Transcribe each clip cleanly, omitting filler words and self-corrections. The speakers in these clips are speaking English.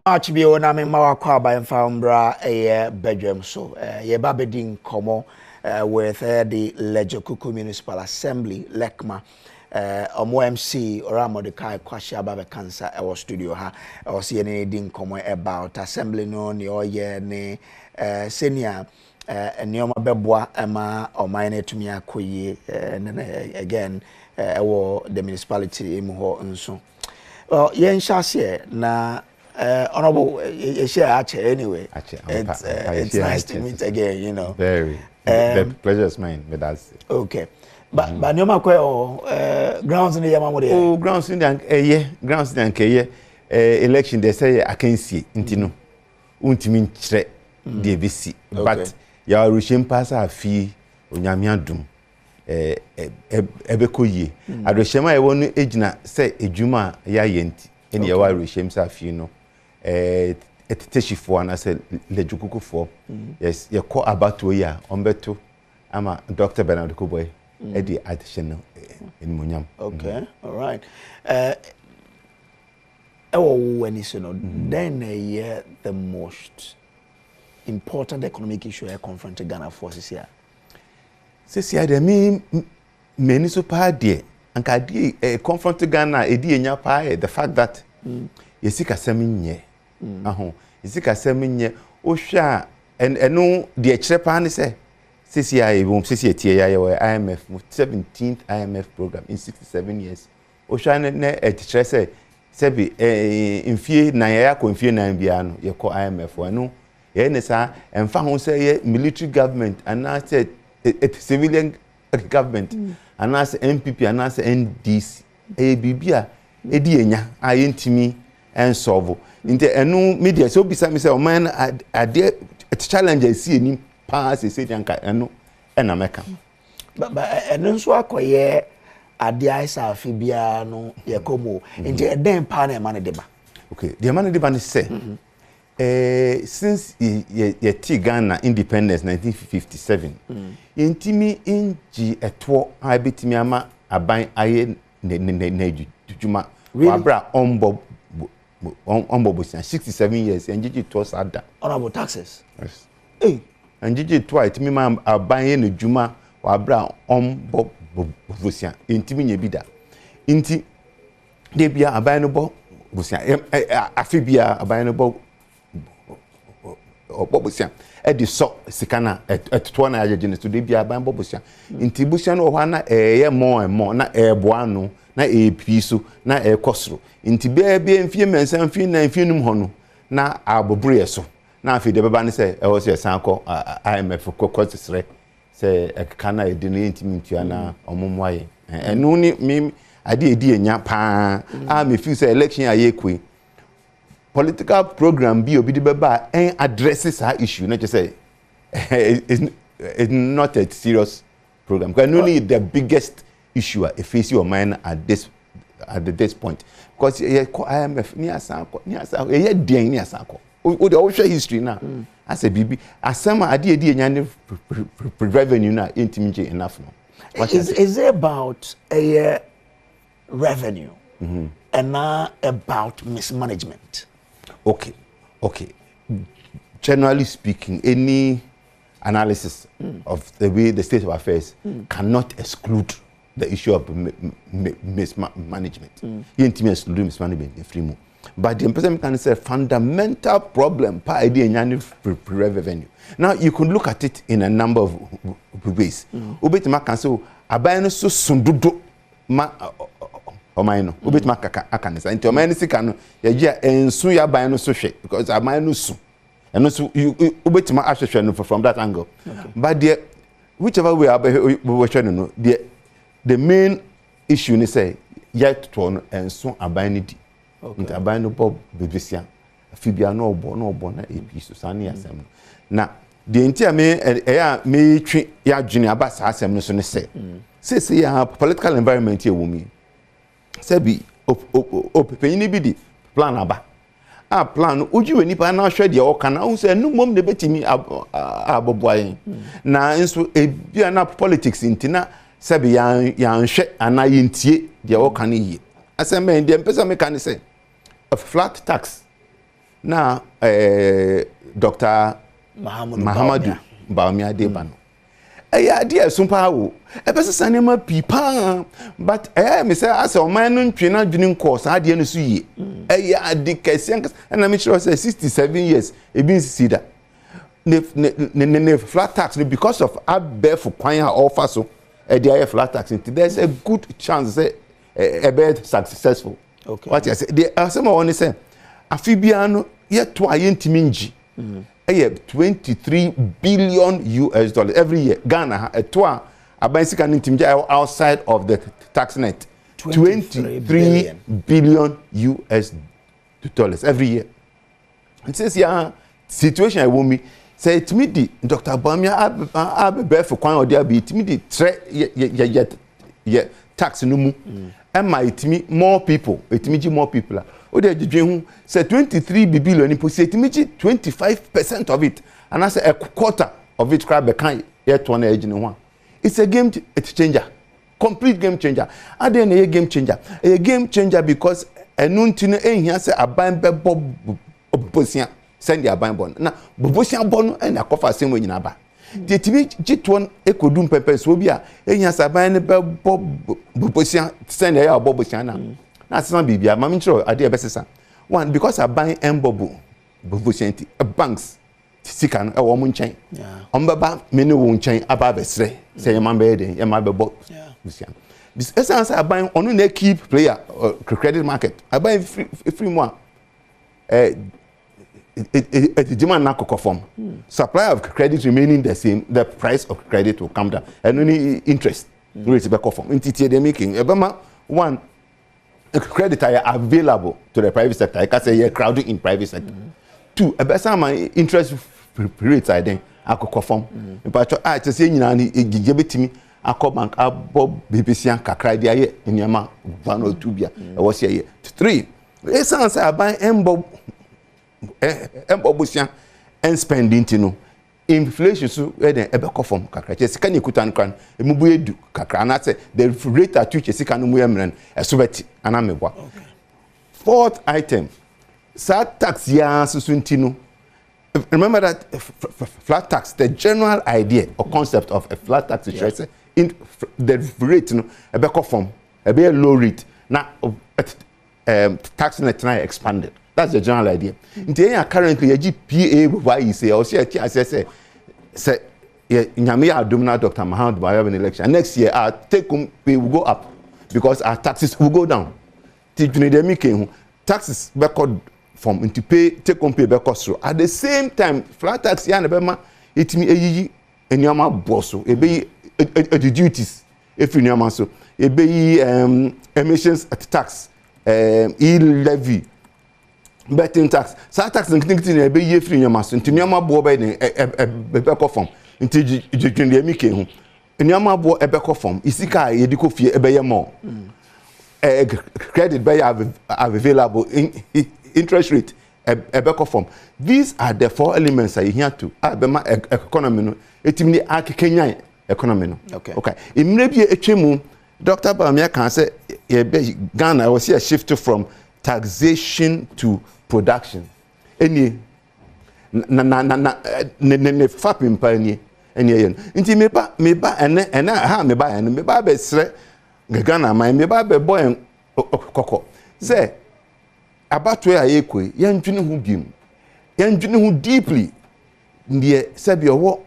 Archibio na me mawa kwa ba mfaumbra Badwam so ye ba bedin komo with the Lejokuku Municipal Assembly Lekma omo MC ora Mordecai Quarshie ababe cancer e studio ha o se ne din komo about assembly no ne oye ne senior enioma beboa ema oman etumi akoye again wo the municipality emu ho nso well yen shase na honorable anyway it's nice to meet again, you know. Very the pleasure is mine with us. Okay, but nyoma kwa grounds in the yamamode. Oh, grounds in the election they say I can see intino untimi nkyre de besi but ya rushim pass afi onyame adum ebekoye adoshema e wonu ejina say ejuma ya yenti ene ya wa rushim sa afi no eteshifo na say lejukukufo yes ye call about we ya ombeto ama Dr. Bernard Koboy edi addition in Munyam. Okay, all right. When you know, then the most important economic issue I confronted Ghana forces here. Since I mean many super dear and can confront Ghana the fact that you see a semi you see a semi Osha and no the Chepan say CCI won't see IMF 17th IMF program in 67 years. Osha ne say Sebi in fear na ya ko in fear na biano ye call IMF wanu ye ne sa emfa ho say military government and na say civilian government and na say MPP and na say NDC bibia edi enya ayentimi en solve inte enu media so bisa me say o man ade challenge see ni pass say nka enu na meka but enu so akoye ade aisa afibia no yekomo nje den pa na man deba. Okay, the man deba say since ye Ghana independence 1957 intimi inji etwo abetimi ama aban aye ne juma wabra ombo busia 67 years njiji to sada honorable taxes. Yes. Eh njiji to itimi ma aban ye ne juma wabra ombo busia intimi nye bida inti de bia aban no bo busia afibia aban no bo busia e di so sikana eto na agene to de bia aban bo busia inti busia no ho na ye mo na eboa no na episo na ekosro inti bia mfie mensan mfie na mfie num ho no na abobru yeso na afi de beba ne se e wo se san ko IMF ko sesre se ekana edine intimi ntua na omomwaye enu ni mi ade edi enya pa me feel say election ayekwe political program bi obi de beba en addresses her issue not just say it's not a serious program because no need the biggest issue face your mind at this point because IMF ni asanko ye den ni asanko o de show history na as a bibi asama ade edi enya ne revenue na intimate enough no. Is it about a revenue and not about mismanagement? Okay. Generally speaking, any analysis of the way the state of affairs cannot exclude the issue of mismanagement. You intimate exclude mismanagement in free move. But the president can say fundamental problem per idea in revenue. Now you can look at it in a number of ways. Ubetima can say abayano so sundudo ma omayno. Ubetima akanisa. Into omayno sikano ya ensu ya abayano so hwe because abayano su. And also ubetima ahwehwe from that angle. Okay. But whichever way we no the main issue ni say yet to ensu abayano di. Okay. Abayano bob bibisia afibia no obo na episo sane asem na de ntia me twi ya dwene aba sa asem no so ne say ya political environment here wumi say bi opepenyi bi di plan aba plan ujiwe nipa na hwe de o kana hu say numom de betimi aboboayen na nso ebia na politics intina sabi ya nhwe ana yintie de o kana yi asem de mpesa me kan say a flat tax na Dr. Mahamadu Bawumia Adeba no idea sumpa wo epese sanema pipa but me say as o man no ntwe na dwene course ade no so yi ade kese na me sure say 67 years e bin see that ne flat tax because of abef kwan a offer so the flat tax there's a good chance say be successful. Okay, what you say the some one say afibia no ye to ayentimi nji 23 billion US dollars every year. Ghana a tour outside of the tax net 23 billion US dollars every year. It says yeah situation I want me say it me di Dr. Bawumia abe for kwan odi abi it me di tax no mu it me more people o de dwedwen say 23 billion ni say it me 25% of it and I say a quarter of it crab can yet one age no one. It's a game changer, complete game changer. And then a game changer because enunti ehia say aban be bobosia send their aban bon na bobosia bon and akofa same nyina ba the timi gitwon ekodum pepe so bia ehia say aban ne be bobosia send their bobosia na san bibia mami chiro ade ebesesa one because aban embobo bobosia banks sika no e wo mo nchen ombaba me ne wo nchen aba besre say yema be den yema be bo busia this essence aban onu na keep player credit market aban free mo it demand na form supply of credit remaining the same the price of credit will come down and only interest rate be form entity they making ebama one credit are available to the private sector I can say you're crowding in private sector two ebesa my interest rates are then akoko form but to say nyina ni gige betimi akọ bank abo bbc kakra dia ye nyama 1 or 2 bia e wo se ye 3 essence aban embo busia and spending tino inflation so then ebeko form kakra che sika ni kutan kran emubu edu kakra na say the rate at which sika no mu emren esobeti ana mebwa. Fourth item sad tax ya susuntino. Remember that flat tax, the general idea or concept of a flat tax is in the rate, a better form, a very low rate. Now, tax net now expanded. That's the general idea. Currently, a GPA, why you say, or say, Adom Dr. Mahamadu Bawumia an election. Next year, our take-home pay will go up because our taxes will go down. Taxes record from into pay take on pay back cost at the same time flat tax ya na be ma etimi eyiyi enyama boso e be the duties if enyama so e be emissions tax e-levy betting tax sa tax nkinkiti na e be ye free enyama so enyama bo be ne be back form into jitwende emike hu enyama bo e back form isika ye diko fie e be ye mo credit be available interest rate a better form. These are the 4 elements I here to abema economy no etimi akekenya economy no. Okay immediately echemu Dr. Bawumia can say Ghana was here shift from taxation to production any na fapim pa ni yen nti meba ene ha meba ene meba be sre Ghana man meba be boy kokko say about where I equate, young Junior who give, young Junior who deeply, dear Sabia war,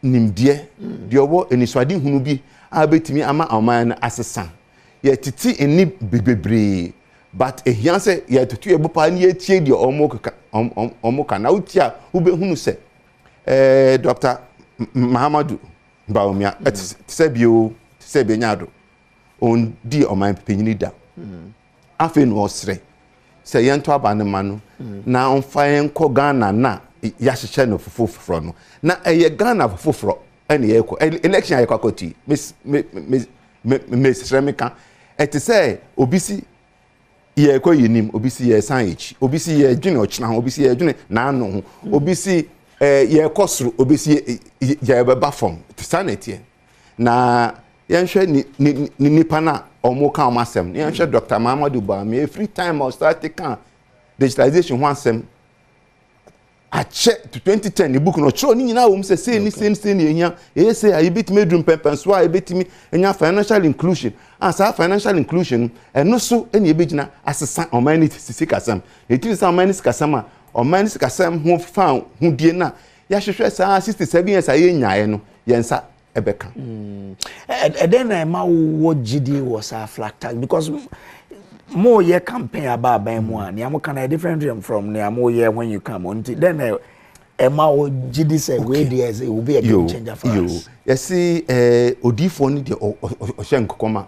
nim dear, dear war, and his wedding who be, I bet me ama a man as a son. Yet to tea and nip baby, but a yancer yet to two about ye cheered your omoka now, tia, who be who say, Dr. Mahamadu Bawumia, at Sebiado, on dear or my penny down. I feel no stray. Say yanto abanemanu na onfayen ko Ghana na ya hyeche no fofofro no na eye Ghana fofofro ene ye ko election ye kwakoti miss Remika et say obisi ye ko yinim obisi ye san echi obisi ye dwene ochina ho obisi ye dwene na anu ho obisi ye kosoro obisi ye beba form sanity na yenhwe ni nipa na omo kan masem yenhwe Dr. Mahamadu Bawumia every time I start can digitalization one sem a check to 2010 the book no show ni nyina wo say say ni ehia e say I bit me drum pempen so I bit me enya financial inclusion and sa financial inclusion eno so eni e begina asesa humanity sisikasam e ti sa humanity sikasam a humanity sikasam ho fa ho die na ya hwehwe sa 67 years aye nyae no yensa ebeka then ma wo gidi was a flat tag because more year campaign about by one ya mo can different from near more year when you come on then ma wo gidi say we there it will be a game changer for us you see odifo ni de ohyenkokoma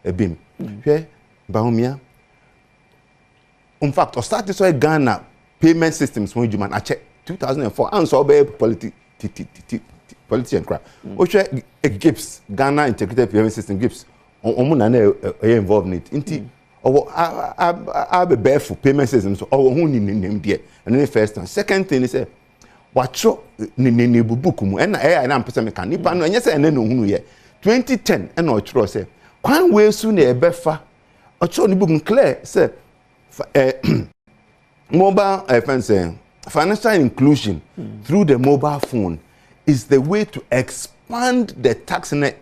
ebim hwe bahomia in fact o start so Ghana payment systems when you man a check 2004 and so be politician cry o hwe GIPS Ghana integrated payment system GIPS omo na na involved in it inti I be barefoot payment systems or who ni there and the first time second thing is watcho ni bubuku mu and na mpesa me kan nipa no enye se ene no hunu ye 2010 and o chro say kwan we su na ebefa o chro ni bubu clear say mobile financial inclusion through the mobile phone is the way to expand the tax net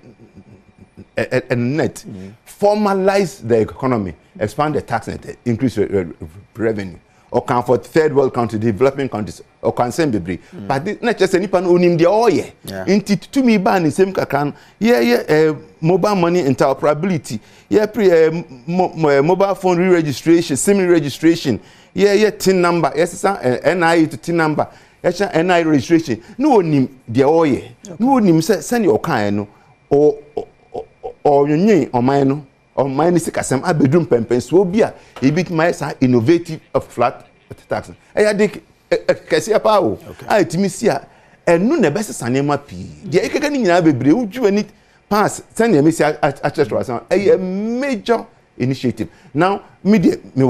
formalize the economy, expand the tax net, increase revenue, or can for third world countries, developing countries, or can send be but not just any pan onim the oye. Into to me ban in same can mobile money interoperability, mobile phone re-registration, SIM registration, TIN number, NI to TIN number, NI registration. No onim the oye, no onim send your kind or you or mine or mine is a bedroom pempenso bia a bit my innovative of flat tax. I think Cassia Power. I timisia and no best sanema p. The Ekagan be brewed you and it pass send a miss a major initiative. Now media me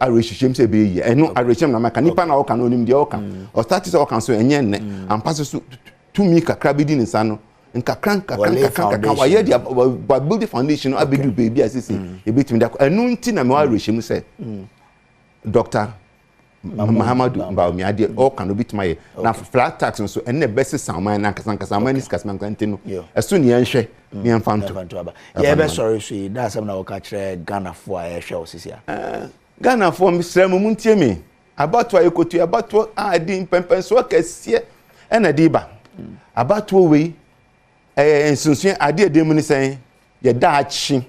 I wish him say be and no I reach him na canipan or can onim the okan or status or can so and passes to me crabidin in sano. Nkakranka wa ye dia build the foundation abedu baby asisi e betimi da enu nti na me wa rehim say Dr. Mahamadou Mbaomi ade all can obitima ye na flat tax so ene best saman na kasanka man is kasman kwante no eso ne yenhwe ne yemfanto ye be sorry so da asem na wo ka kire Ghana fo a ye hwe osisi a Ghana fo misra mu ntie me abato ayekotu abato adi pempenso kese ena diba abato we sunsun ade dem ni sen ye da achi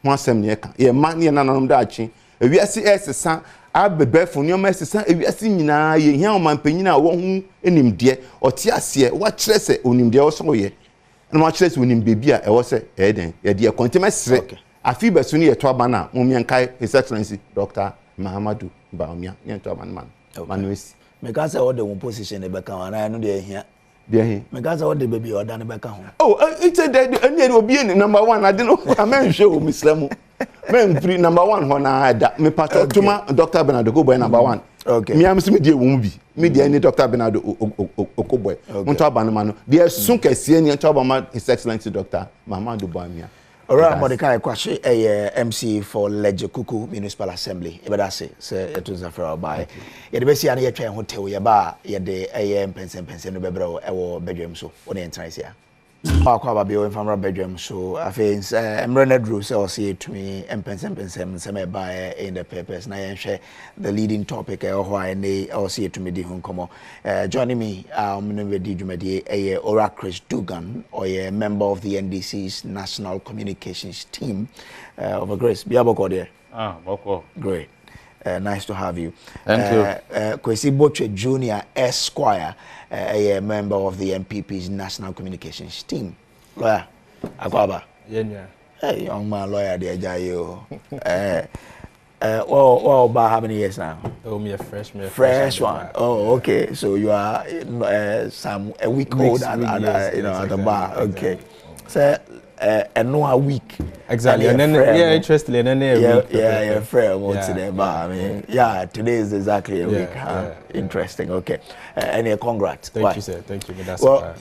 ho asem ne ka ye ma ne nanom da achi ewiase esesa abebefo ne o esesa ewiase nyina ye hia o mampanyina wo hu enimde ote ase wa kire se onimde o so ye na ma kire se onimbe bi a e wo se den ye de kontemesre afi beso ne ye to aba na mo miankai His Excellency Dr. Mahamadou Mbaomi ye to aba man manuesi me ka say all the position e be kan na no de hia there me gas what the baby order na beka ho it's a any obi number 1 I didn't know men show mislemu men free number 1 ho na da me pato tuma Dr. Bernardo Okoboy number 1 okay me am so me die wo bi me die ni Dr. Bernardo Okoboy won to abanoma no there sun kese ni to abama His Excellency Dr. Mahamadou Bamia Alright, Mordecai Quarshie, MC for Lejokuku Municipal Assembly. Ibadase, sir, it was a fair buy. Yet the best year I try hotel, Yaba, yet the Mpensenpensenmu Bebro, our bedroom so, on the entrance here. Aquaba Bio from our bedroom so, I think, Rened Rules, I'll see it to me, Mpensenpensenmu by in the papers. Now, I share the leading topic, or why they all see it to me, Dihunkomo. Joining me, Ora Chris Dugan, or a member of the NDC's National Communications Team. Over Grace, Biabo there. Boko. Great. Nice to have you. Thank you. Kwesi Boche Jr. Esquire, a member of the MPP's National Communications Team. Lawyer, Akwaba. Yeah. Hey, young man, lawyer, there, Jayo. Well, about how many years now? Oh, me a freshman. Fresh one. Oh, okay. So you are a week old at the bar. Okay. Exactly. So and no a week. Exactly. And then interestingly, and then a week. Yeah, fair to the bar. I mean, today is exactly a week. Interesting. Okay. And congrats. Thank you, sir. Thank you. Well,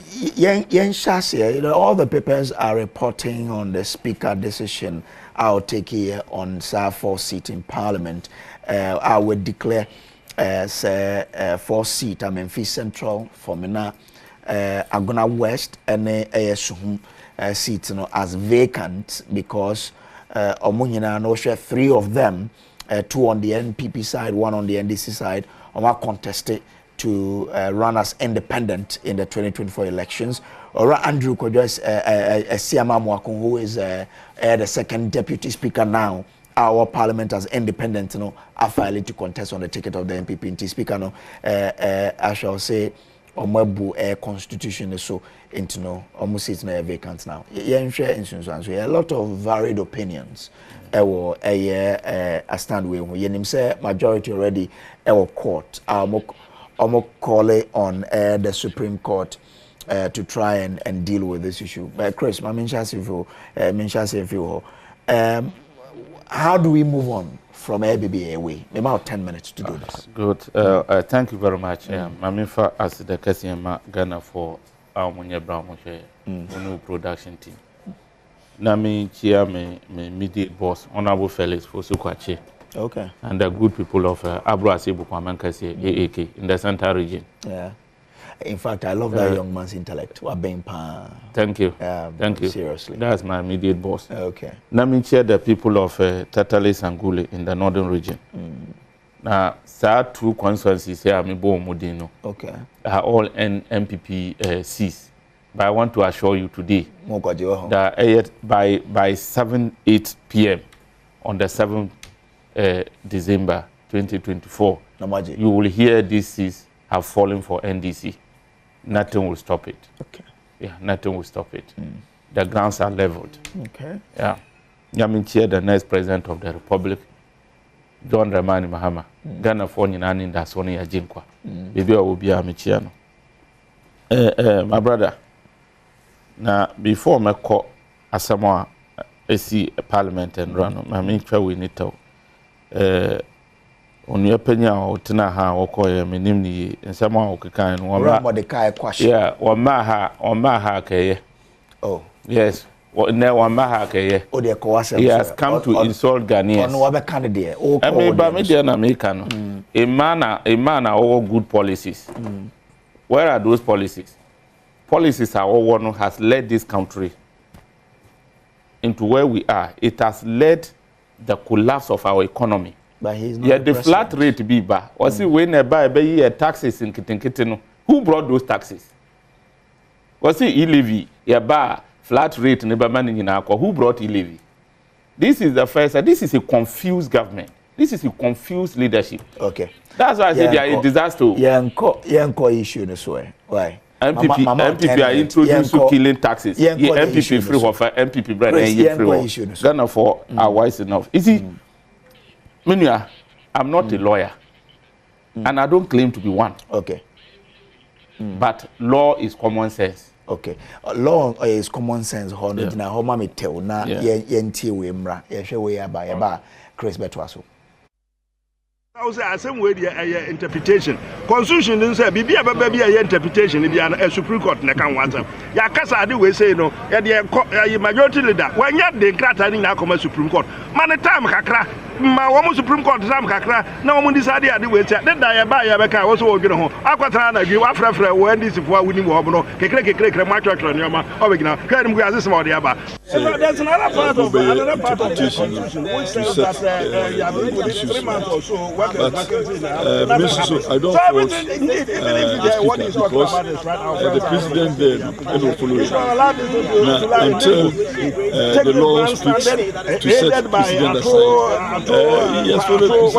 all the papers are reporting on the Speaker decision. I'll take here on SAR 4 seat in Parliament. I would declare as for seat Memphis Central for Mina Agona West and Suhum seats as vacant because Omunina no share 3 of them, 2 on the NPP side, 1 on the NDC side, are contested to run as independent in the 2024 elections. Or Andrew Kojo's Siama Mwakun, who is the second deputy speaker now. Our parliament as independent, are filing to contest on the ticket of the NPP. Speaker, I shall say, Omabu constitution so into almost it's not vacant now. A lot of varied opinions. A stand with yenim say majority already court. Call it on the Supreme Court to try and deal with this issue. But Chris, how do we move on from ABBA away? About 10 minutes to do this. Good. Thank you very much. Mamifa as the Kasiama Ghana for our Munya Brown new production team. Nami Chia me immediate boss, Honorable Felix for Sukwache. Okay. And the good people of Abro Asibu Kwamankasi AAK in the Central region. Yeah. In fact, I love that young man's intellect. Thank you. Thank you. Seriously. That's my immediate boss. Okay. Nami chair the people of Tatalis and Gule in the northern region. Now, sir, 2 constituencies here, Amibo Modino. Okay. Are all NPP Cs. But I want to assure you today that by 7-8 p.m. on the 7th December 2024, you will hear these Cs have fallen for NDC. Nothing will stop it. Okay. Yeah, nothing will stop it. The grounds are leveled. Okay. Yeah. Yamin Chair, the next president of the Republic, John Dramani Mahama. Ghana for Ninani Dasoni Ajinkwa. Maybe I will be a Michiano. My brother, now before my call Asamoah, I see a parliament and run. I mean, we need to. On your opinion, or Tinaha or Koya, Minimni, and someone who can Mordecai Quarshie. Yeah, or Maha, oh, yes, or now one Maha. Oh, the Kawasa. He has come to insult Ghanaians. No other candidate. I mean, by Median American, a man are all good policies. Where are those policies? Policies are all one who has led this country into where we are. It has led the collapse of our economy. But he's not the flat rate be ba. Or see when they buy taxes in Kitinkitino. Who brought those taxes? Or see e-levy, flat rate never managing in alcohol. Who brought e-levy? This is the first. This is a confused government. This is a confused leadership. Okay. That's why I say they are a disaster. Yeah, issue this way. Why? MPP are introducing killing taxes. MPP free offer, MPP brand and free. Ghana for are wise enough. You see, Menuya, I'm not a lawyer, and I don't claim to be one. Okay. But law is common sense. Okay. Law is common sense. Na homa me tell na yenti we mra. Yehwe we aba Chris Betwaso. I was asking where the interpretation. Constitution didn't say, be a interpretation, be a Supreme Court, and I can't want them. Yakasa, do we say no? Yeah, majority leader. When you're the Cratani, now come Supreme Court. Man, a time, Kakra, my woman Supreme Court, Sam Kakra, no one decided I do it. Then I buy a back, I was all going home. Aquatrana, you are for when this is for winning Wabno, Kekek, my truck on your man, Obigna, Kadam Gazis or the Abba. There's another part of the Constitution which says that 3 months or so. But I don't force the president then will follow it. Now, until the law speaks to set the president aside, he has followed the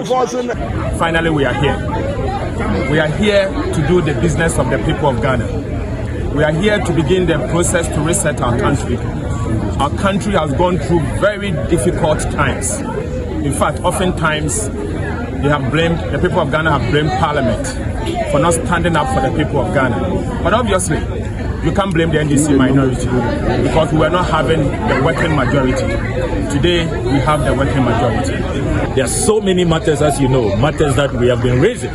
president. Finally, we are here. We are here to do the business of the people of Ghana. We are here to begin the process to reset our country. Our country has gone through very difficult times. In fact, oftentimes, the people of Ghana have blamed Parliament for not standing up for the people of Ghana. But obviously, you can't blame the NDC minority because we were not having the working majority. Today, we have the working majority. There are so many matters, as you know, matters that we have been raising,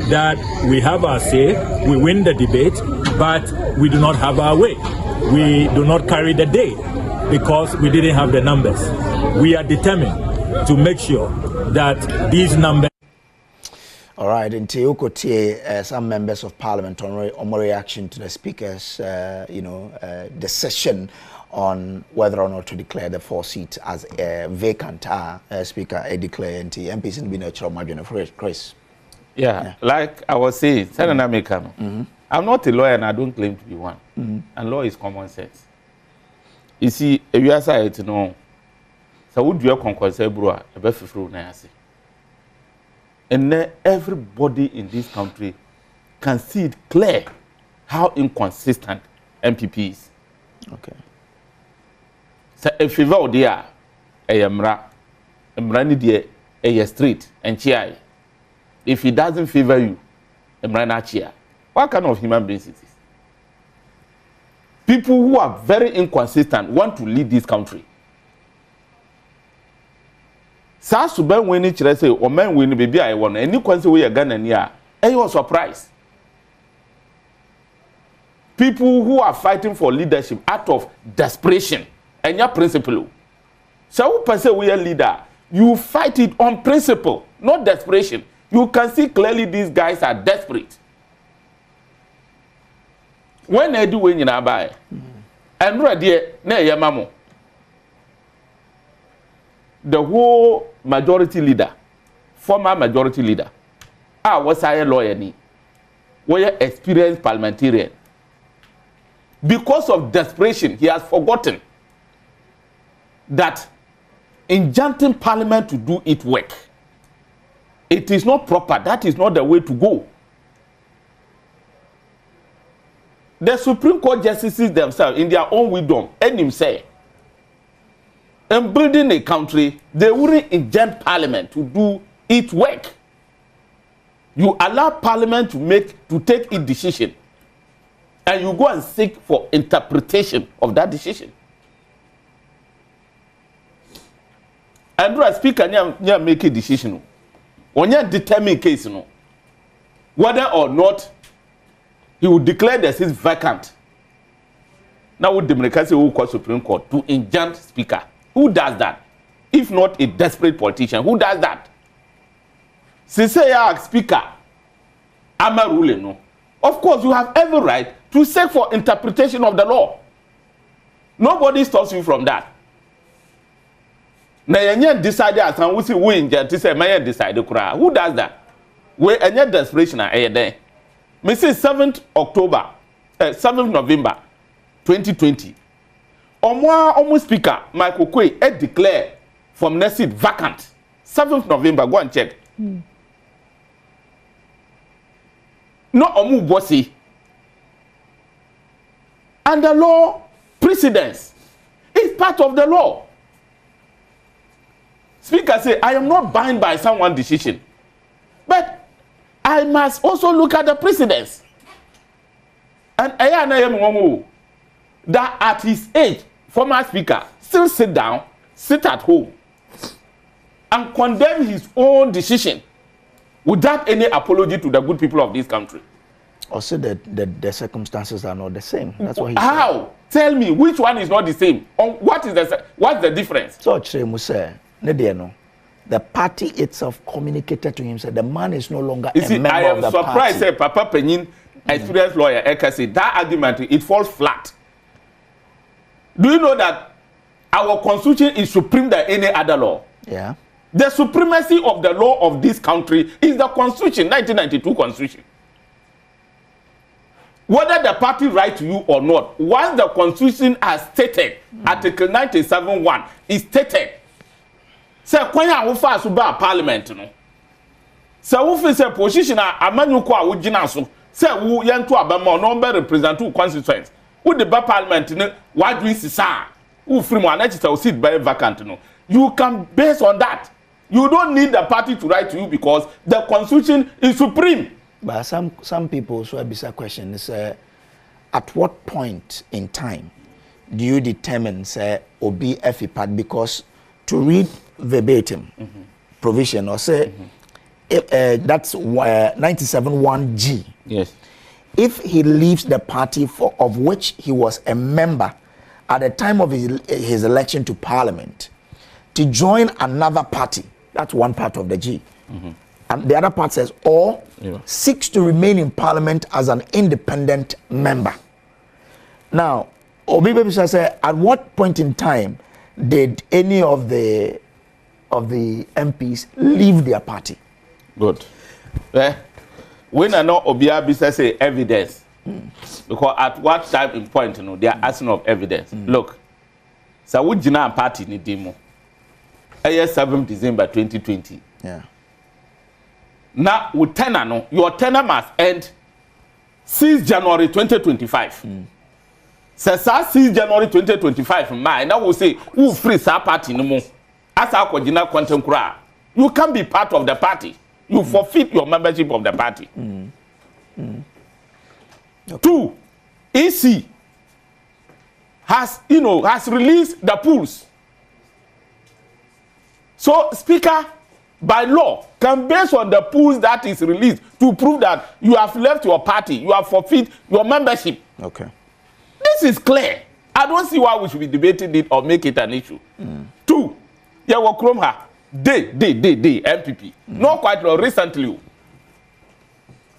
that we have our say, we win the debate, but we do not have our way. We do not carry the day because we didn't have the numbers. We are determined to make sure that these numbers. All right, until some members of parliament on reaction to the speaker's, decision on whether or not to declare the 4 seats as vacant. Speaker, declare MPs in the Chris. Yeah, like I was saying, I'm not a lawyer and I don't claim to be one. And law is common sense. You see, if you are saying, so would you conquest a brewer, a better fruit, and then everybody in this country can see it clear how inconsistent MPP is. Okay. So if you vote there, a street and cheer. If he doesn't favor you, cheer. What kind of human beings is this? People who are very inconsistent want to lead this country. Sa suban weni chire say o man weni baby I want any kwanse we Ghana ni a you surprise. People who are fighting for leadership out of desperation and your principle. So who person we a leader, you fight it on principle, not desperation. You can see clearly these guys are desperate. When they do when you na buy, and ready na yamamo. The whole majority leader, former majority leader, was a lawyer ni, was an experienced parliamentarian. Because of desperation, he has forgotten that in janting parliament to do its work, it is not proper. That is not the way to go. The Supreme Court justices themselves, in their own wisdom, and him say, in building a country, they wouldn't inject parliament to do its work. You allow parliament to take its decision, and you go and seek for interpretation of that decision. And the speaker never make a decision. When you determine case, whether or not he will declare the seat vacant. Now would the Democrats who call Supreme Court to injunct speaker? Who does that? If not a desperate politician, who does that? Since I ask speaker, I'm a ruling. No. Of course, you have every right to seek for interpretation of the law. Nobody stops you from that. Now, you decide as we see we inject to say, "My decide to cry." Who does that? We any desperation are there. Me say 7th November 2020. Almost speaker Michael Quay declare from next seat vacant. 7th November, go and check. No omu bossy. And the law precedence is part of the law. Speaker say, I am not bound by someone's decision, but I must also look at the precedence. And I am that at his age, former speaker still sit down, sit at home, and condemn his own decision without any apology to the good people of this country. Also, the circumstances are not the same. That's what he How? said. Tell me which one is not the same. What's the difference? So, the party itself communicated to him, said the man is no longer a member of the party. I am surprised, Papa Penin, experienced lawyer, Eka said that argument, it falls flat. Do you know that our constitution is supreme than any other law? Yeah. The supremacy of the law of this country is the constitution, 1992 constitution. Whether the party write to you or not, once the constitution has stated, Article 97(1) is stated, say when you fast to parliament, no. So we say position a manu ko a wogina so, say wo yanto abama no be represent two constituents. Wo the parliament no what do sisa, wo free mo anachi say seat by vacant no. You can base on that. You don't need the party to write to you because the constitution is supreme. But some people so a question is at what point in time do you determine say obi FIPAD? Because to read verbatim provision or say that's 97(1)(g). Yes. If he leaves the party of which he was a member at the time of his election to parliament to join another party, That's one part of the G. And the other part says, or seeks to remain in parliament as an independent member. Now, Obi Babisa said, at what point in time did any of the MPs leave their party? Good. When I know Obi Babisa say evidence, because at what time in point, they are asking of evidence. Look, so we jina party ni demo. 7th December 2020. Yeah. Now, with tenor, your tenor must end 6 January 2025. Says 6 January 2025, now we say, who free sa party no more. As our coordinator quantum cry, you can be part of the party. You forfeit your membership of the party. Okay. 2, EC has released the pools. So, Speaker, by law, can based on the pools that is released to prove that you have left your party, you have forfeit your membership. Okay. This is clear. I don't see why we should be debating it or make it an issue. 2, yeah, we chrome her. They, MPP. Not quite long, recently.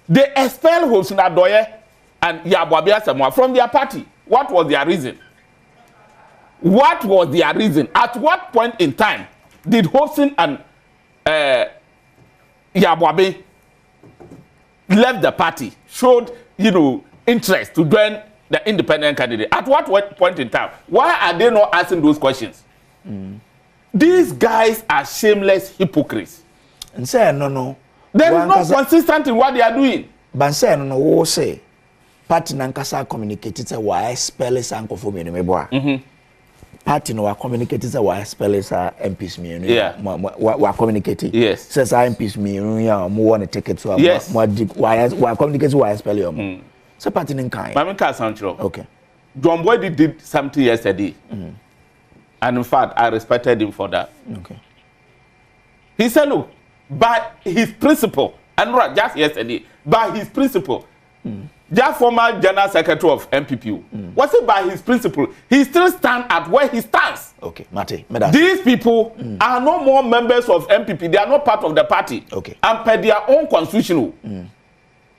They expelled Hosuna Doye and Yabwabia Samoa from their party. What was their reason? What was their reason? At what point in time did Hostin and Yabwabe left the party, showed, interest to join the independent candidate? At what point in time? Why are they not asking those questions? These guys are shameless hypocrites. And say no. There is no consistent in what they are doing. But say no, wo say party nankasa communicated say why spell is anko for me no party no communicated say why spell is MPs me we communicating. Yes. Says MPs me ya mo want to take it to yes. why communicate why spell you. So party nkan. Mama ka soundtrack. Okay. John Boy did something yesterday. And in fact, I respected him for that. Okay. He said, look, by his principle, and right, just yesterday, by his principle, just former general secretary of MPP, what's it by his principle? He still stands at where he stands. Okay, Mate. These people are no more members of MPP. They are not part of the party. Okay. And per their own constitution,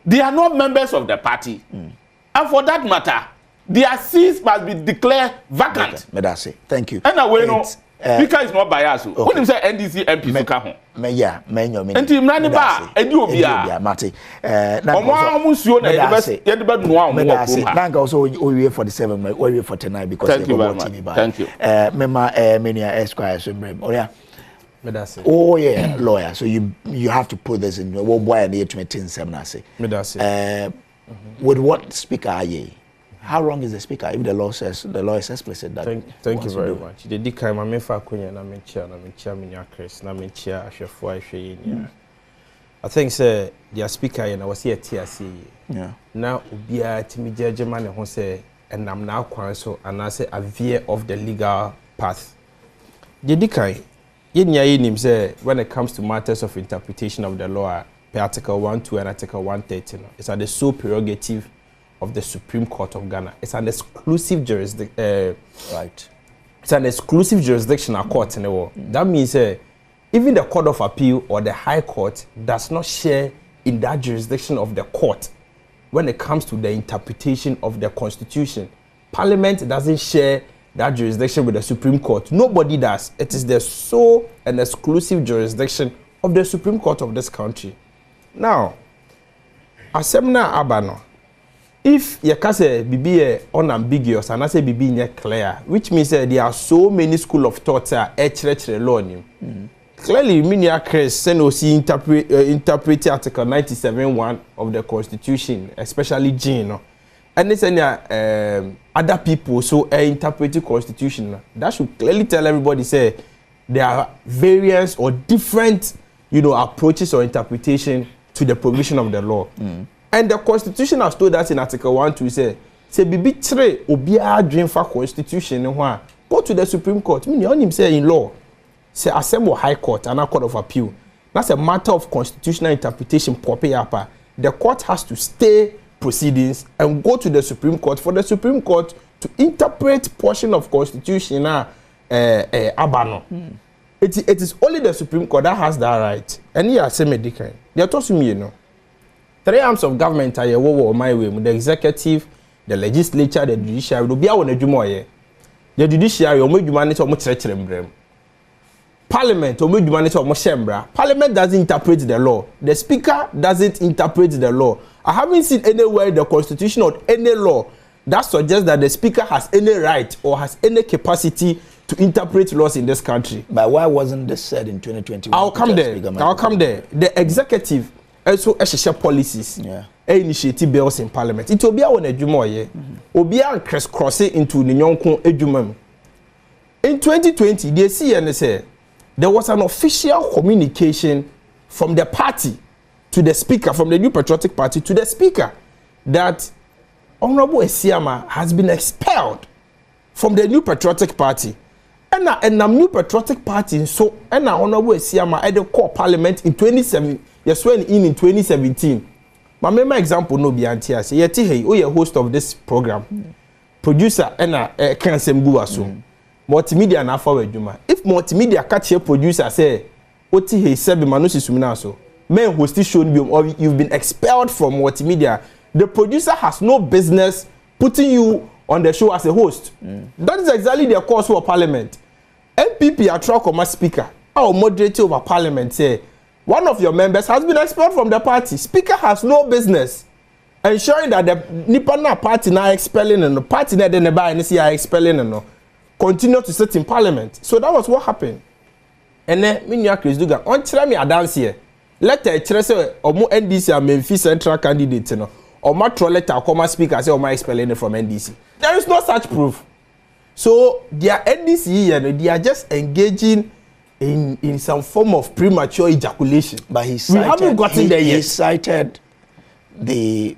they are not members of the party. And for that matter, their seats must be declared vacant. Okay. Thank you. And away no. Speaker is not biased. Okay. When you say NDC MP suka ho. Yeah, menyo. Enti imrani ba edi obia. Mate. Omo amusuo na yede be no a mo ko ha. Nanka also we 47 we 49 because thank you very much. Thank you. Mema Menia Esquire Swimbrem. Oh yeah. Medase. Oh yeah, lawyer. So you have to put this in your boy and 2017 I say. Medase. With what speaker are you? How wrong is the speaker if the law is explicit that thank you very much. The dika ma me fa konya na me chia me Chris na me chia ahwefo ahwe yin. I think say their speaker na was here TRC. Yeah. Now obia timi jeje ma ne ho say enam na akwan so and say a veer of the legal path. The dika yenya yinim say when it comes to matters of interpretation of the law per article 112 and article 130 it's at the sole prerogative of the Supreme Court of Ghana. It's an exclusive jurisdiction. Right. It's an exclusive jurisdictional court in the world. That means even the Court of Appeal or the High Court does not share in that jurisdiction of the court when it comes to the interpretation of the Constitution. Parliament doesn't share that jurisdiction with the Supreme Court. Nobody does. It is the sole and exclusive jurisdiction of the Supreme Court of this country. Now, Asemna Abano. If you can say BB unambiguous and I say BB clear, which means there are so many school of thoughts law. Clearly, many Chris send see interpret Article 97(1) of the Constitution, especially Jane. And it's other people so interpret the Constitution. That should clearly tell everybody say there are various or different approaches or interpretation to the provision of the law. And the Constitution has told us in Article 1 to say bibi tre obia dream for Constitution go to the Supreme Court. Meaning on him say in law, say assemble High Court and a Court of Appeal. That's a matter of constitutional interpretation. The court has to stay proceedings and go to the Supreme Court for the Supreme Court to interpret portion of Constitution abano. It is only the Supreme Court that has that right. And here I say medical. They are talking me, you know. 3 arms of government are here, my way, the executive, the legislature, the judiciary. Do be our nejumoye. The judiciary, omo jumanity omo church. Parliament, omo jumanity omo shembra. Parliament doesn't interpret the law. The speaker doesn't interpret the law. I haven't seen anywhere in the constitution or any law that suggests that the speaker has any right or has any capacity to interpret laws in this country. But why wasn't this said in 2021? I'll come there. The executive also share policies. Yeah. Initiative bills in parliament. It will be our ejumoye. Obia crossing into the nyonko ejumam. In 2020, the CNSA, there was an official communication from the party to the speaker, from the New Patriotic Party to the speaker, that Honorable Esiama has been expelled from the New Patriotic Party. And the New Patriotic Party, so and Honorable Esiama at the core parliament in 2017. Yes, when in 2017. My member example no be antia. Say yeti hey, oh you host of this program, producer and Kansem Guaso, multimedia na for Juma. If multimedia catch a producer say, oti hey sebi manusi sumina so, men host show or you've been expelled from multimedia. The producer has no business putting you on the show as a host. That is exactly the cause for parliament. MPP are track of my speaker. Our moderator over parliament say one of your members has been expelled from the party. Speaker has no business ensuring that the Nipana party now expelling and the party that they never are expelling and continue to sit in parliament. So that was what happened. And then me Chris Dugan on try me a dance here. Letter say omo NDC a Memphis central candidate no. Or my troll letter come speaker say my expelling from NDC. There is no such proof. So their NDC and they are just engaging in some form of premature ejaculation. But we haven't gotten there yet. He cited the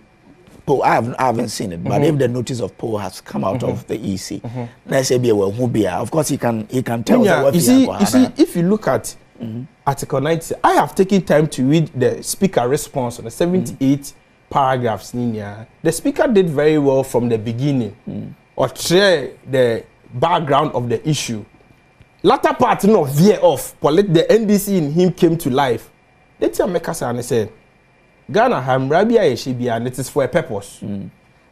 poll. I haven't seen it, but if the notice of poll has come out of the EC, let's say of course he can tell us what you see, if you look at Article 90, I have taken time to read the speaker response on the 78 paragraphs. The speaker did very well from the beginning, or share the background of the issue. Latter part no veer off, but let the NDC in him came to life. Let's make us and said, Ghana Hamrabia Yeshibia, and it is for a purpose.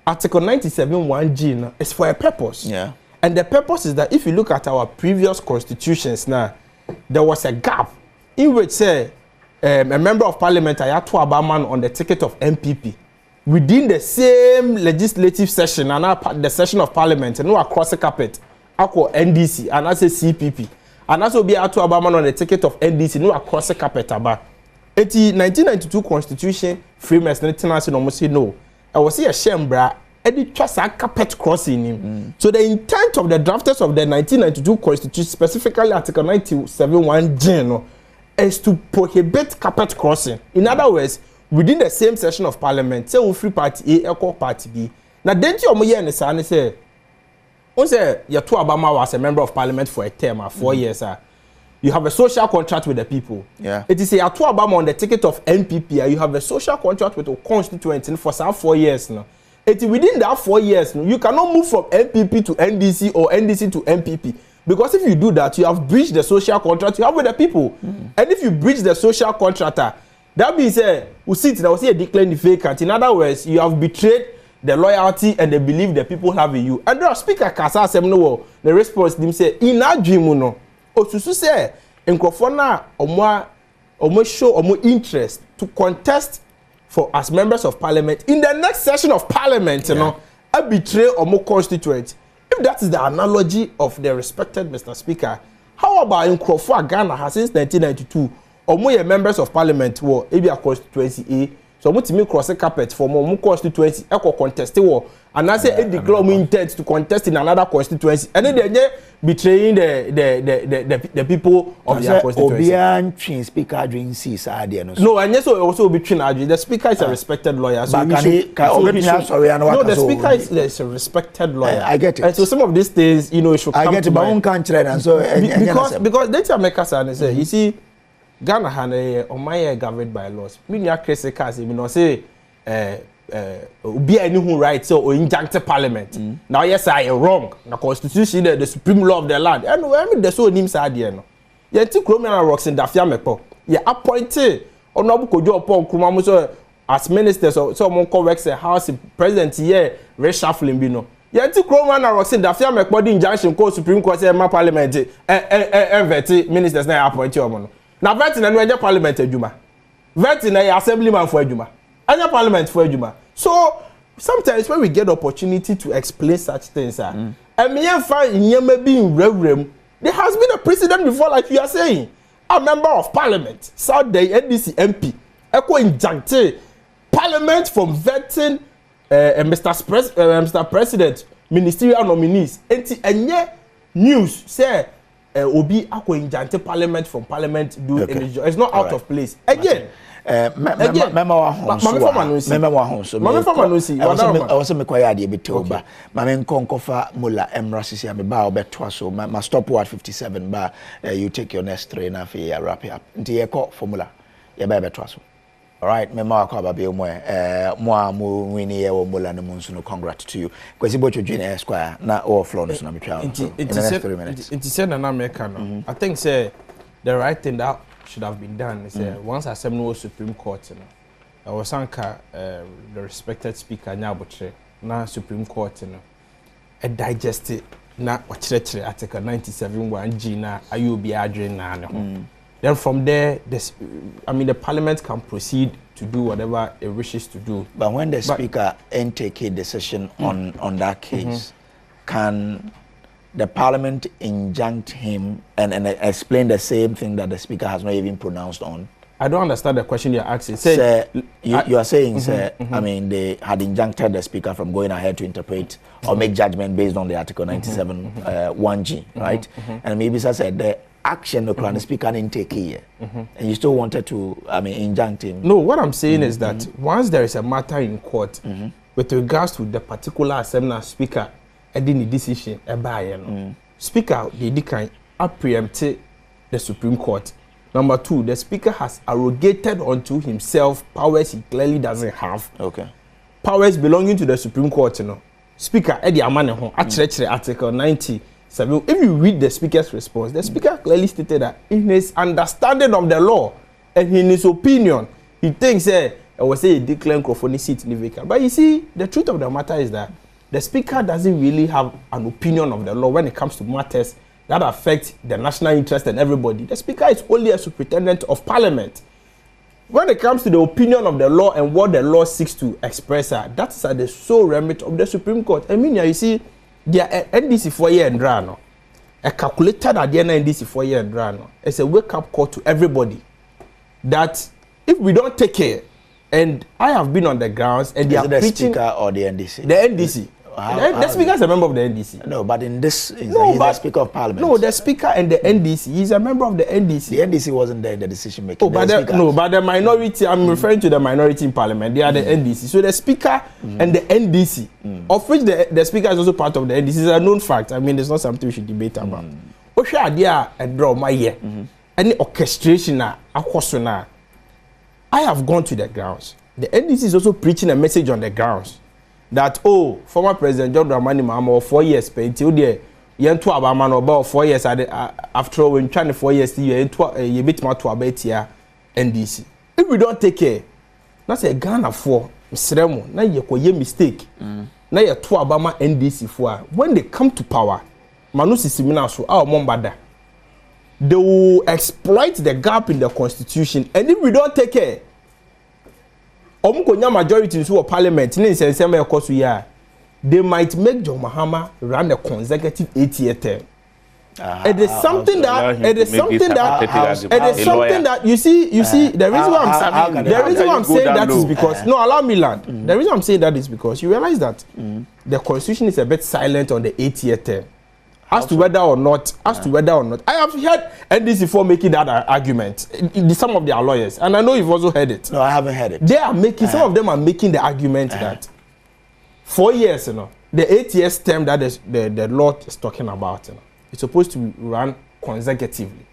Article 97 1G is for a purpose. Yeah. And the purpose is that if you look at our previous constitutions now, there was a gap in which say a member of parliament I had to man on the ticket of MPP within the same legislative session and the session of parliament and no across the carpet. Ako NDC and I say CPP and also be atu abaman on the ticket of NDC no across the carpet aba. 1992 constitution framers international no say no. I was here shembra edi twasa carpet crossing him. So the intent of the drafters of the 1992 constitution, specifically article 97(1) no, is to prohibit carpet crossing. In other words, within the same session of parliament, say we free party A equal party B. Now didn't you omo here say once Yatu Obama was a member of parliament for a term, 4 years, you have a social contract with the people. Yeah. It is Yatu Obama on the ticket of MPP, you have a social contract with a constituent for some 4 years now. It within that 4 years, you cannot move from MPP to NDC or NDC to MPP. Because if you do that, you have breached the social contract you have with the people. And if you breach the social contract, that means we sit now, see a decline the vacant. In other words, you have betrayed the loyalty and the belief that people have in you. And the speaker Kasa Semno, the response them say, in our dream, no. Osusu say, in Krofona, omo show omo interest to contest for as members of parliament in the next session of parliament, you know, a betray omo constituent. If that is the analogy of the respected Mr. Speaker, how about in Krofona Ghana has since 1992, omo members of parliament were a constituency A. So we to cross the carpet for more constituency equal contesting war and I say it declare we intend to contest in another constituency and then they betraying the people of their constituency. Obian speaker during CSR no, and yes, also between the speaker is a respected lawyer. So no, the speaker is a respected lawyer. I get it. And so some of these things, you know, it should come. I get it, but one country and so because data makers and say you see. Ghana had on my governed by laws. Me near crazy case, me no say be any who right so or injunct parliament. Now yes I am wrong. The constitution the supreme law of the land. And I mean the so names are there no. Ye ti Kromian rocks in Dafia Mepo. Ye appointed Honorable Kojo Pon Kumamuso as ministers or so mon corrects a house president here reshuffling bino. Ye ti Kromian rocks in Dafia Mepo di injunction ko Supreme Court say ma parliament veti ministers na appointed omo. Na veti na no parliament adwuma. Veti na assemblyman for adwuma. Anya parliament for adwuma. So sometimes when we get opportunity to explain such things, and me and find being reverend, there has been a precedent before, like you are saying. A member of parliament, South Day NDC MP, echo injuncted parliament from vetting Mr. President, ministerial nominees. And news say Obi echo injuncted parliament from parliament do it's not out of place. Again. Mama wa honso. I was me kwaya de beto ba. Mama nkonkofa mula emrasisi ya me ba obetwa so. Ma stop at 57 ba you take your next train and fi wrap it up. Nti ye ko formula. Ye ba betwa so. All right, mama wa kwa ba be mo wini ye wo mula no munsu no congrats to you. Kwesi bocho join Esquire na o floor no na metwa. In the next 3 minutes. Inti say na America no. I think say the right thing that should have been done is once Assembly was Supreme Court, I was anka the respected speaker Nyabotre na Supreme Court, a digested na wachire Article 97(1)G na ayubi adrin na Then from there, the Parliament can proceed to do whatever it wishes to do. But when the speaker ain't take a decision on that case, can the Parliament injunct him and explain the same thing that the speaker has not even pronounced on? I don't understand the question you're asking. You are saying, sir, I mean, they had injuncted the speaker from going ahead to interpret or make judgment based on the Article 97(1)G, right? And maybe sir said the action the speaker didn't take here, and you still wanted to, I mean, injunct him. No, what I'm saying is that once there is a matter in court with regards to the particular assembly speaker, any decision Speaker they can preempt the Supreme Court. Number 2, the speaker has arrogated unto himself powers he clearly doesn't have. Okay. Powers belonging to the Supreme Court, Speaker Eddie Amane actually Article 97. If you read the speaker's response, the speaker clearly stated that in his understanding of the law and in his opinion, he thinks I was say a declared microphone seat in the vacant. But you see, the truth of the matter is that the speaker doesn't really have an opinion of the law when it comes to matters that affect the national interest and everybody. The speaker is only a superintendent of parliament. When it comes to the opinion of the law and what the law seeks to express, that is the sole remit of the Supreme Court. I mean, you see, the NDC 4-year and drano, a calculated at the NDC 4-year and drano. It's a wake-up call to everybody that if we don't take care, and I have been on the grounds, and they are the preaching speaker or the NDC. The NDC. The speaker is a member of the NDC. No, but in this, he's the speaker of parliament. No, the speaker and the NDC. He's a member of the NDC. The NDC wasn't there in the decision making. Oh, but the minority. I'm referring to the minority in parliament. They are the NDC. So the speaker and the NDC, of which the speaker is also part of the NDC, is a known fact. I mean, it's not something we should debate about. What idea and draw my year? Any orchestration I have gone to the grounds. The NDC is also preaching a message on the grounds that former President John Dramani Mahama 4 years pay till there yentu abama no about 4 years after all when trying 4 years you bit ma to about here NDC. If we don't take care, that's a Ghana for Msremo na ye koye mistake na ye to abama NDC for when they come to power manusi simina so mombada they will exploit the gap in the constitution, and if we don't take care majority in parliament, they might make John Mahama run a consecutive 8-year term. It is something that you see. The reason why I'm saying that is because allow me land. The reason I'm saying that is because you realize that the constitution is a bit silent on the 8-year term. As to whether or not, I have heard NDC for making that argument. Some of their lawyers, and I know you've also heard it. No, I haven't heard it. They are making some of them are making the argument that 4 years, the 8 years term that the law is talking about, it's supposed to run consecutively.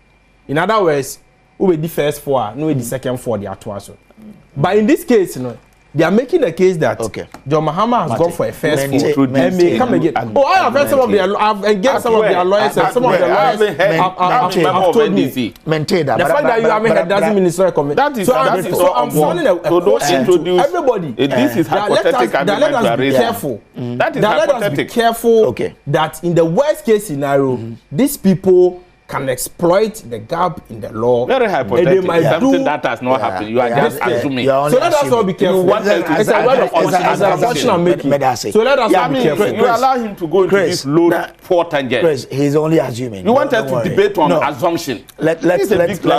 In other words, who will the first 4, no the second 4, the actual. But in this case, They are making the case that John Mahama has gone for a first vote and may come again. I have heard some of their, I've engaged some of their lawyers and some of the lawyers have told me. Maintain that. The fact that you haven't heard doesn't mean it's not a convention. So I'm sounding a question to everybody. This is hypothetical argument. Let us be careful. That is hypothetical. Let us be careful that in the worst case scenario, these people can exploit the gap in the law. Very hypothetical. Something that has not happened. You are just assuming. So let us all be careful. It's a word of caution I'm making. So let us all be careful. You allow him to go into this load 4 tangents. He's only assuming. You want us to debate on assumption. Let's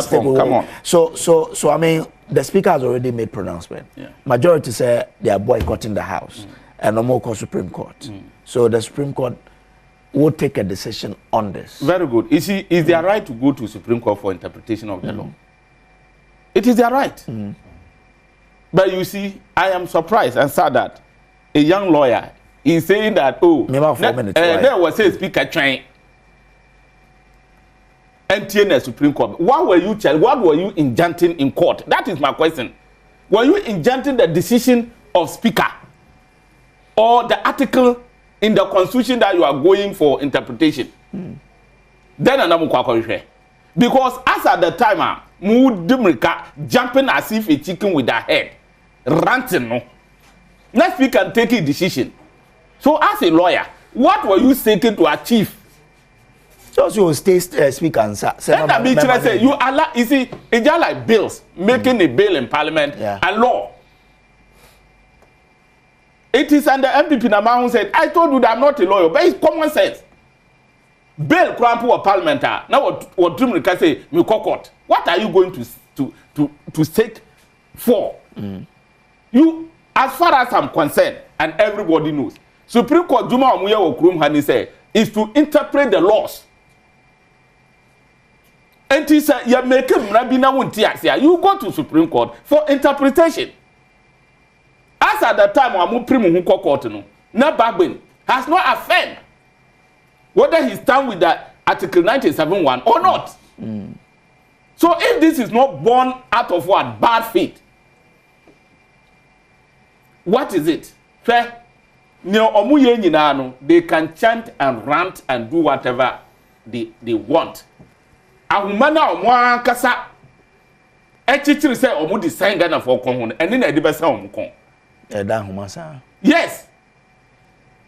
come on. So I mean, the speaker has already made pronouncement. Majority say they are boycotting the House and no more Supreme Court. So the Supreme Court will take a decision on this. Very good. Is their right to go to Supreme Court for interpretation of the law? It is their right. But you see, I am surprised and sad that a young lawyer is saying that, there was a speaker trying NTN Supreme Court. What were you injuncting in court? That is my question. Were you injuncting the decision of speaker or the article in the constitution that you are going for interpretation? Then anamu kwa because as at the time Mudimrika jumping as if a chicken with her head ranting no next week can take a decision. So as a lawyer, what were you seeking to achieve? So you stay speaker and say you allow, you see, it's just like bills, making a bill in parliament and law. It is under MPP Nama who said, I told you that I'm not a lawyer, but it's common sense. Bill Crampo or parliamentary. Now what Dream can say, me court. What are you going to state for? You, as far as I'm concerned, and everybody knows, Supreme Court Juma Omuya Okrum Hani said, is to interpret the laws. And he said, you make him Rabina Wuntia. You go to Supreme Court for interpretation. As at the time, Primu Court Nabagwin has not affirmed whether he stands with the Article 97(1) or not. So if this is not born out of what? Bad faith. What is it? Fair. They can chant and rant and do whatever they want. Ahumana omwa kasa echichiri say omu design Ghana for kon and then the best omu kon. Yes.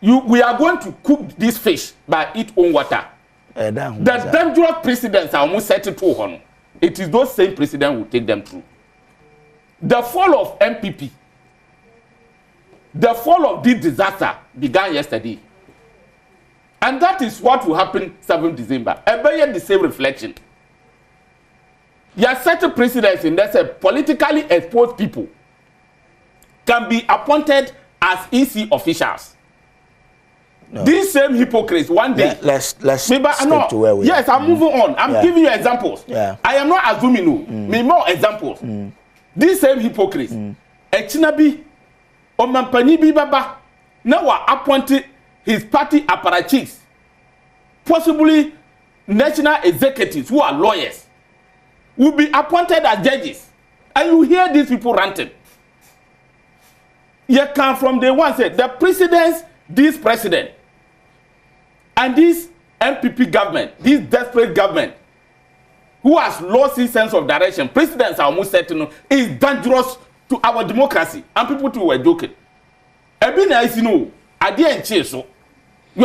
We are going to cook this fish by its own water. The dangerous precedents are almost set to one. It is those same precedents who take them through. The fall of MPP, the fall of this disaster began yesterday. And that is what will happen 7th December. Every the same reflection. There are certain precedents in that say politically exposed people can be appointed as EC officials. No. These same hypocrites one day. Let's stick to where we Yes, I'm moving on. I'm giving you examples. I am not assuming me more examples. These same hypocrites. Echinabi Omampani bi baba now appointed his party apparatchiks, possibly national executives who are lawyers, will be appointed as judges. And you hear these people ranting. You come from the one said the presidents, this president, and this MPP government, this desperate government, who has lost his sense of direction, presidents are almost certain is dangerous to our democracy. And people too were joking. You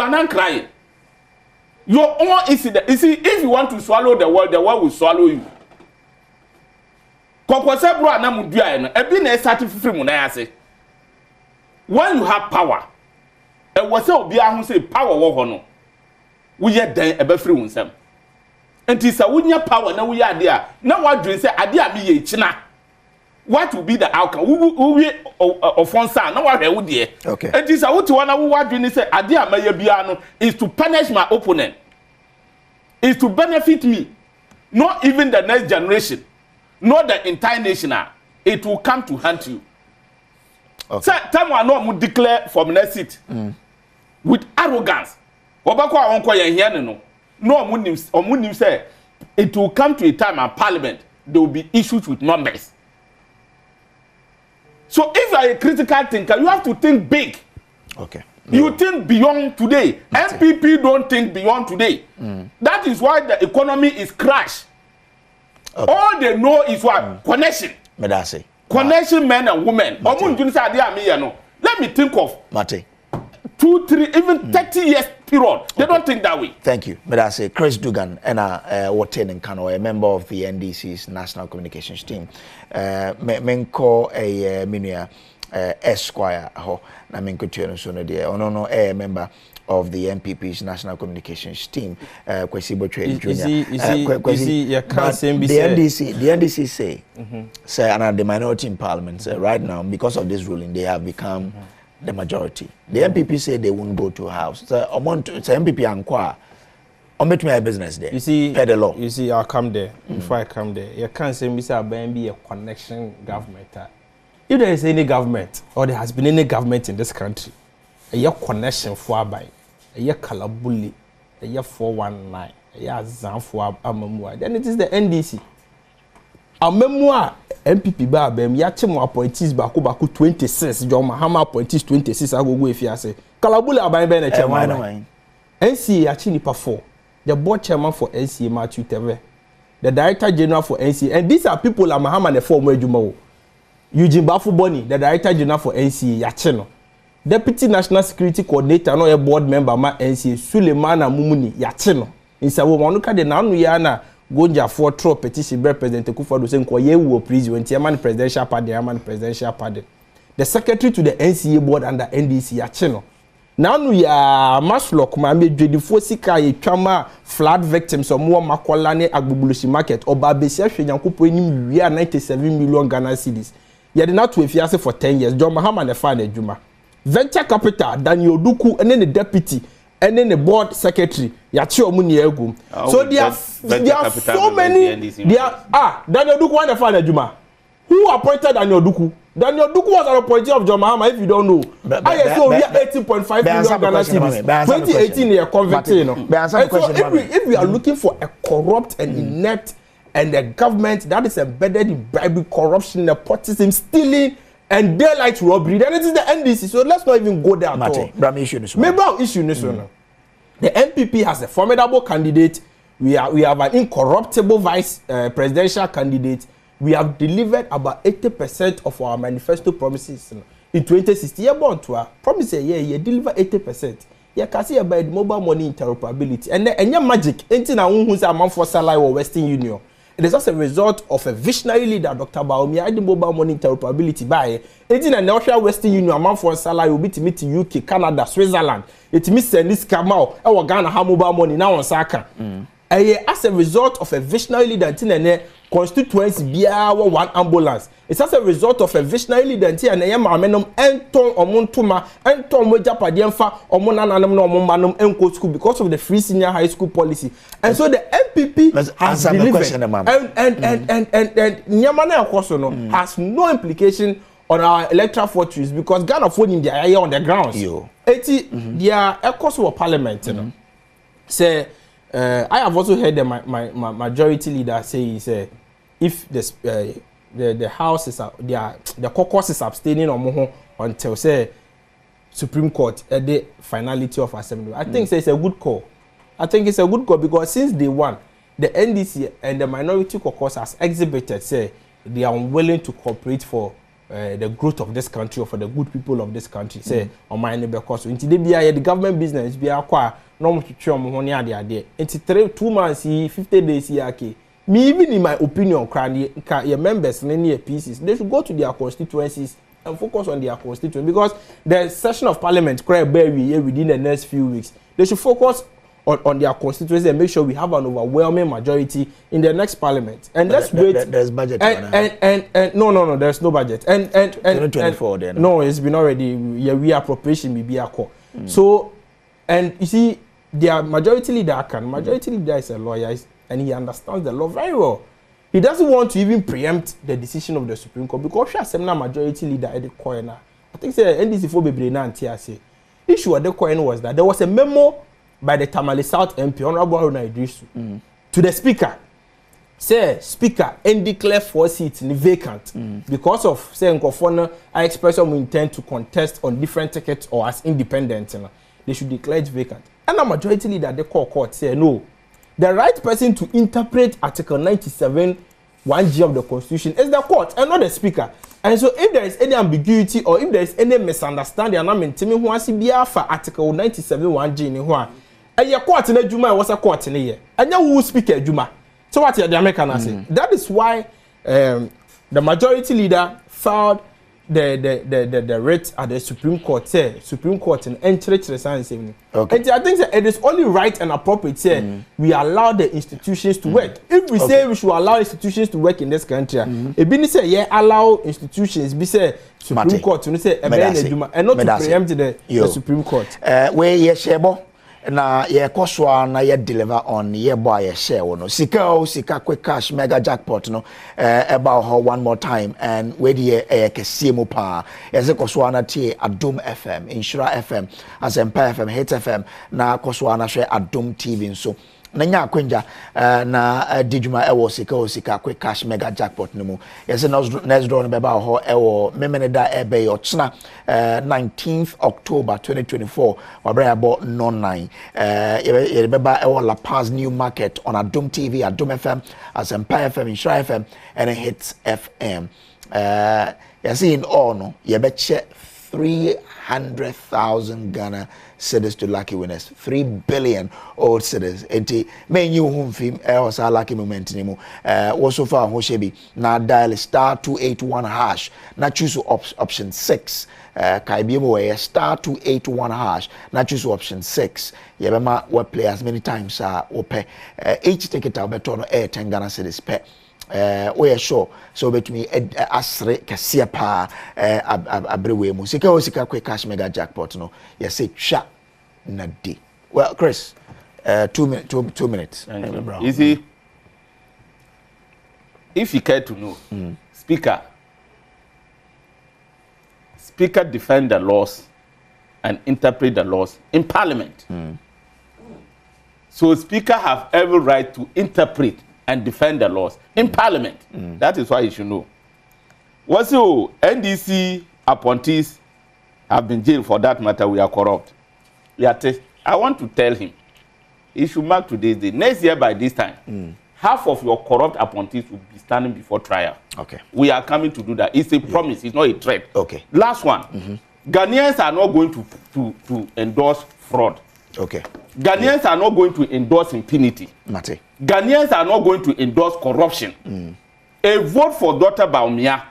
are not crying. Your own incident. You see, if you want to swallow the world will swallow you. When you have power, and was who say power war we are then a free oneself. And it's a wooden power now we are there. Now what do you say? Adia me china. What will be the outcome? Who we of one son? Now what would you? Okay. And this what you want what do you say? Adia me biano is to punish my opponent. Is to benefit me. Not even the next generation. Not the entire nation. It will come to hunt you. Okay. So, time I know I declare for my seat with arrogance. No, say it will come to a time in Parliament there will be issues with numbers. So if you are a critical thinker, you have to think big. Okay. You think beyond today. MPP don't think beyond today. That is why the economy is crashed. Okay. All they know is what? Connection. Medase. Connection, men and women. Let me think of Mate. 2, 3, even 30 years period. They don't think that way. Thank you. Medase. Chris Dugan and Waten and Kano, a member of the NDC's National Communications team. Menko a Minia Esquire ho na Menko Tiano Sono dear. No a member of the MPP's National Communications team. Kwesi Botwe Junior. The NDC say and the minority in parliament say right now because of this ruling they have become the majority. The MPP say they won't go to house. So MPP Ankwa make me a business there. You see, per the law. You see, I'll come there. Before I come there, you can't say be a connection government. If there is any government or there has been any government in this country, a connection for by a Kalabuli, a 419, a Zanfua Amamua, then it is the NDC. A memoir MPP Babem, Yachimo appointees Baku 26, John Mahama appointees 26. I go if you say Kalabula by Benet. NCA Achini Pa 4. The board chairman for NCA Matthew Teve, the director general for NCA, and these are people like Mahama the former Jumo, Eugene Bafu Boni, the director general for NCA Yacheno, deputy national security coordinator, no a board member ma NCA Sulemana Mumuni Yacheno. In Sawomanuka de Nanuyana Gonja 4 throw petition by President Kufuor saying Koye wo prison when presidential pardon. The secretary to the NCA board under NDC Yacheno. Now we are Maslock, Mammy, the Fosika, Chama, flood victims, or more Makwalane Agbubulushi market, or Babesia, Yankupo, we are 97 million Ghana cedis. Yet not to if you ask for 10 years, John Mahama and the final Juma. Venture capital, Daniel Duku, and then the deputy, and then the board secretary, Yachio Muniegum. So there are so many. Daniel Duku and the final Juma. Who appointed Daniel Duku? Daniel Duku was an appointee of John Mahama, if you don't know. ISO, we are 18.5 million Ghana cedis. 2018, they are convicted. If we are looking for a corrupt and inept and a government that is embedded in bribery, corruption, nepotism, stealing, and daylight robbery, then it is the NDC. So let's not even go there at all. Maybe our issue is the MPP has a formidable candidate. We have an incorruptible vice presidential candidate. We have delivered about 80% of our manifesto promises in 2016. Yeah, born to promise you deliver 80%. You can see about mobile money interoperability and your magic. Anything I who's a month for salary or Western Union. It is as a result of a visionary leader, Dr. Baumia, the mobile money interoperability by anything an Austria Western Union a month for salary will be to meet UK, Canada, Switzerland. It means this Kamau, our Ghana have mobile money now on Saka. As a result of a visionary leader, constituency be our one ambulance. It's as a result of a visionary leader and amenum enton omontuma enton mojapadienfa omonananum no omonmanum enko school because of the free senior high school policy. And so the MPP has delivered and Nyamana Akoso has no implication on our electoral fortunes because Ghana phone in their area on the grounds. Their echoes of parliament, say I have also heard that my majority leader say if the house is the caucus is abstaining until say Supreme Court at the finality of assembly. I think it's a good call. I think it's a good call because since day one, the NDC and the minority caucus has exhibited say they are unwilling to cooperate for the growth of this country or for the good people of this country. Say on my neighbor cause until they be the government business be acquire no much into 2 months 50 days here. Me even in my opinion, your members in your pieces, they should go to their constituencies and focus on their constituencies because the session of parliament within the next few weeks. They should focus on their constituencies and make sure we have an overwhelming majority in the next parliament. And let's wait. There's budget. And no, there's no budget. And 2024 then. No, it's been already. We appropriation may be a call. So, and you see, their majority leader is a lawyer and he understands the law very well. He doesn't want to even preempt the decision of the Supreme Court because she has a majority leader at the corner. I think say NDC for Bebrina and TRC. Issue at the corner was that there was a memo by the Tamale South MP, Honorable Haruna Idrisu, to the Speaker, say speaker and declare 4 seats vacant because of say Nkofona I express some intent to contest on different tickets or as independent, they should declare it vacant. And a majority leader they call court say no. The right person to interpret Article 97 1G of the Constitution is the court and not the speaker. And so if there is any ambiguity or if there is any misunderstanding and I'm intending who wants to be for Article 97 1G in one, and your court in a Juma was a court in a year, and you will speak a Juma. So what the American say? That is why the majority leader filed the writ at the Supreme Court. Supreme Court in entry science. Okay. And I think that it is only right and appropriate. We allow the institutions to work. If we say we should allow institutions to work in this country, it be say allow institutions. Be say Supreme Court to say and not to preempt the Supreme Court. Where shebo. Na ye koswa na ye deliver on ye boy ye share no sika quick cash mega jackpot no about her one more time and where the kese mo pa yes koswa na tie Adom FM Insura FM Asempa FM Hit FM na koswa na share Adom TV so na nya akwenja na dijuma ewo sika quick cash mega jackpot no mu yes next draw no be ba ho ewo memeneda ebe yo china 19th October 2024 wabra about no 9 ye remember ewo La Paz New Market on Adom TV Adom FM Asempa FM Insura FM and Hits FM yes in all no ye be check 300,000 Ghana cedis to lucky winners, 3 billion old cedis. Enti men you whom film was a lucky moment anymore. Was so far Hoshebi now dial *281#. Now choose option 6. Kaibimo star 281#. Now choose option 6. Yebema web play as many times ope each ticket I'll bet on 10 Ghana cedis per. We are sure so bet me asre kasia pa abrewe mu sika quick cash mega jackpot no you say sha na di. Well Chris 2 minutes you see if you care to know speaker defend the laws and interpret the laws in parliament so speaker have every right to interpret and defend the laws in parliament. That is why you should know. What's your NDC appointees have been jailed for that matter? We are corrupt. I want to tell him, he should mark today's day. Next year by this time, half of your corrupt appointees will be standing before trial. Okay. We are coming to do that. It's a promise. It's not a threat. Okay. Last one. Ghanaians are not going to endorse fraud. Okay. Ghanaians are not going to endorse impunity. Mate. Ghanaians are not going to endorse corruption. A vote for Dr. Baumia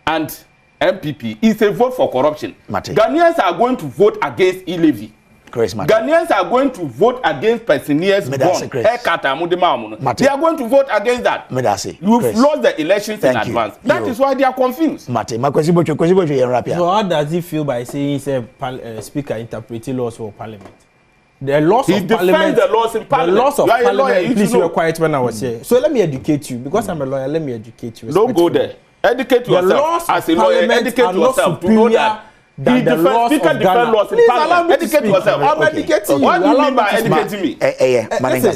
and MPP is a vote for corruption. Mate. Ghanaians are going to vote against e-levy. Ghanaians are going to vote against pensioners' bond. They are going to vote against that. You've lost the elections in advance. That is why they are confused. So how does he feel by saying he's a speaker interpreting laws for parliament? The laws of parliament. The laws in parliament. The laws of parliament. Please, you were quiet when I was here. So let me educate you. Because I'm a lawyer, let me educate you. Don't go there. Educate yourself. As a lawyer, educate yourself to know that. He defends speaker defend laws in parliament. Educate yourself. I'm educating you. What do you mean by educating me?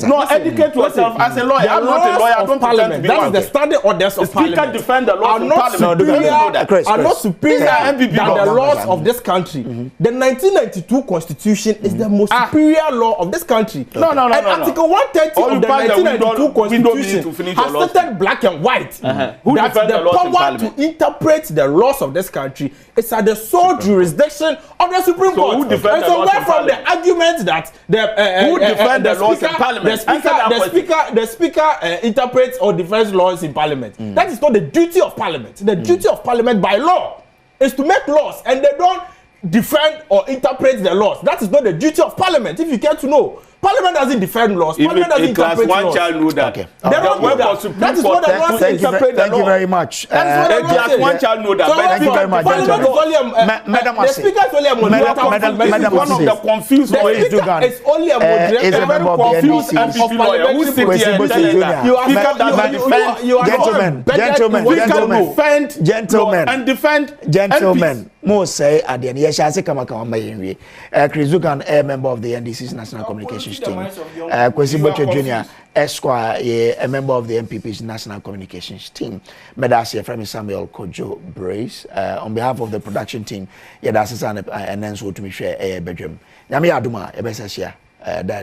No, educate yourself as a lawyer. I'm not a lawyer. I don't pretend to be one. That is the standing orders of parliament. Speaker defend the laws in parliament. Are not superior than the laws of this country. The 1992 Constitution is the most superior law of this country. No. And Article 130 of the 1992 Constitution has stated black and white that the power to interpret the laws of this country is at the sole jurisdiction of the Supreme Court. Who defend the laws in from the argument that who defend the laws in parliament? The speaker interprets or defends laws in parliament. That is not the duty of parliament. The duty of parliament by law is to make laws, and they don't defend or interpret the laws. That is not the duty of parliament. If you care to know, Parliament doesn't defend laws. Parliament doesn't interpret laws. Class 1 child know that. Okay. That is what the law says. Thank you very much. Class 1 child know that. Thank you very much. Madam, the speaker is only a moderator. One of the confused lawyers. It's only a moderator. A very confused MPP lawyer who sits here and tells that speaker doesn't defend. Gentlemen. And defend. mo say ade ne ye sha se kama kama ma yenwie Chris Zukan a member of the NDC's national communications team Kwesi Botwe Junior Esquire a member of the MPP's national communications team Medasi from Samuel Kojo Brace on behalf of the production team yeah that's an and then so to me share Badwam nyame aduma e be se hia da